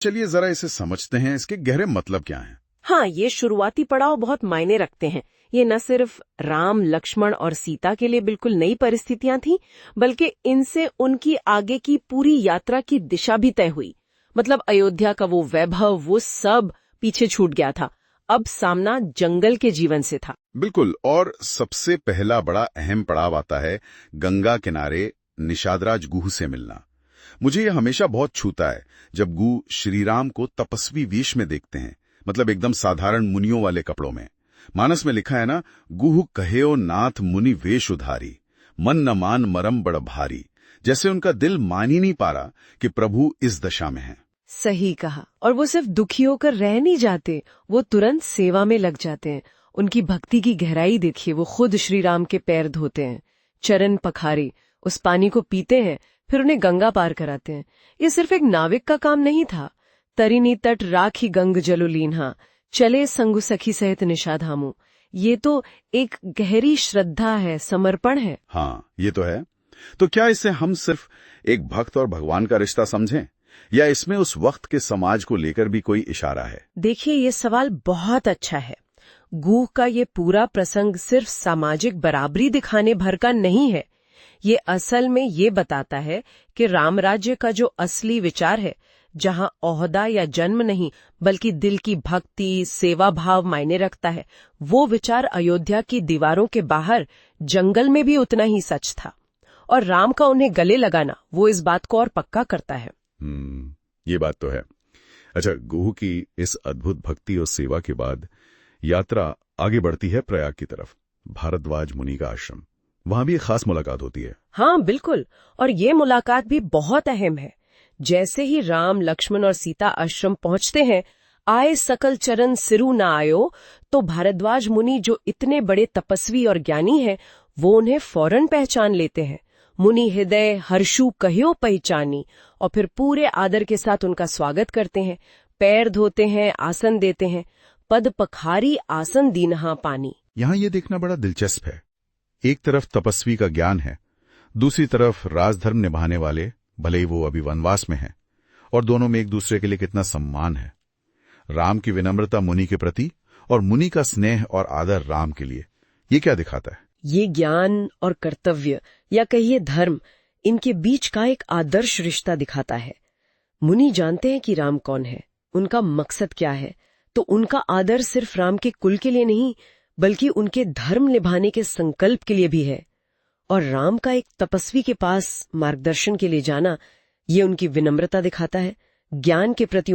चलिए जरा इसे समझते हैं, इसके गहरे मतलब क्या हैं। हाँ, ये शुरुआती पड़ाव बहुत मायने रखते हैं। ये न सिर्फ राम, लक्ष्मण और सीता के लिए बिल्कुल नई परिस्थितियां थीं, बल्कि इनसे उनकी आगे की पूरी यात्रा की दिशा भी तय हुई। मतलब अयोध्या का वो वैभव, वो सब पीछे छूट गया था। अब सामना जंगल के जीवन से था। बिल्कुल, और सबसे पहला बड़ा अहम पड़ाव आता है गंगा किनारे निषादराज गुह से मिलना। मुझे ये हमेशा बहुत छूता है जब गुह श्रीराम को तपस्वी वेश में देखते हैं, मतलब एकदम साधारण मुनियों वाले कपड़ों में। मानस में लिखा है ना, गुह कहेओ नाथ मुनि वेश उधारी, मन न मान मरम बड़ भारी। जैसे उनका दिल मान ही नहीं पा रहा कि प्रभु इस दशा में है। सही कहा। और वो सिर्फ दुखी होकर रह नहीं जाते, वो तुरंत सेवा में लग जाते हैं। उनकी भक्ति की गहराई देखिए, वो खुद श्री राम के पैर धोते हैं, चरण पखारे, उस पानी को पीते हैं, फिर उन्हें गंगा पार कराते हैं। ये सिर्फ एक नाविक का काम नहीं था। तरिनी तट राखी गंग जलो लीन्हा, चले संगु सखी सहित निषाधामू। ये तो एक गहरी श्रद्धा है, समर्पण है। हाँ, ये तो है। तो क्या इससे हम सिर्फ एक भक्त और भगवान का रिश्ता समझें, या इसमें उस वक्त के समाज को लेकर भी कोई इशारा है? देखिए, ये सवाल बहुत अच्छा है। गुह का ये पूरा प्रसंग सिर्फ सामाजिक बराबरी दिखाने भर का नहीं है। ये असल में ये बताता है कि रामराज्य का जो असली विचार है, जहां ओहदा या जन्म नहीं बल्कि दिल की भक्ति, सेवा भाव मायने रखता है, वो विचार अयोध्या की दीवारों के बाहर जंगल में भी उतना ही सच था। और राम का उन्हें गले लगाना वो इस बात को और पक्का करता है। ये बात तो है। अच्छा, गुह की इस अद्भुत भक्ति और सेवा के बाद यात्रा आगे बढ़ती है प्रयाग की तरफ, भारद्वाज मुनि का आश्रम। वहां भी एक खास मुलाकात होती है। हाँ बिल्कुल, और ये मुलाकात भी बहुत अहम है। जैसे ही राम, लक्ष्मण और सीता आश्रम पहुंचते हैं, आए सकल चरण सिरु न आयो, तो भारद्वाज मुनि जो इतने बड़े तपस्वी और ज्ञानी हैं, वो उन्हें फौरन पहचान लेते हैं। मुनि हृदय हर्षु कह्यो पहचानी, और फिर पूरे आदर के साथ उनका स्वागत करते हैं, पैर धोते हैं, आसन देते हैं। पद पखारी आसन दीनहा पानी। यहाँ ये देखना बड़ा दिलचस्प है। एक तरफ तपस्वी का ज्ञान है, दूसरी तरफ राजधर्म निभाने वाले, भले ही वो अभी वनवास में हैं, और दोनों में एक दूसरे के लिए कितना सम्मान है। राम की विनम्रता मुनि के प्रति और मुनि का स्नेह और आदर राम के लिए, ये क्या दिखाता है? ये ज्ञान और कर्तव्य, या कहिए धर्म, इनके बीच का एक आदर्श रिश्ता दिखाता है। मुनि जानते हैं कि राम कौन है, उनका मकसद क्या है, तो उनका आदर सिर्फ राम के कुल के लिए नहीं, बल्कि उनके धर्म निभाने के संकल्प के लिए भी है। और राम का एक तपस्वी के पास मार्गदर्शन के लिए जाना, ये उनकी विनम्रता दिखाता है, ज्ञान के प्रति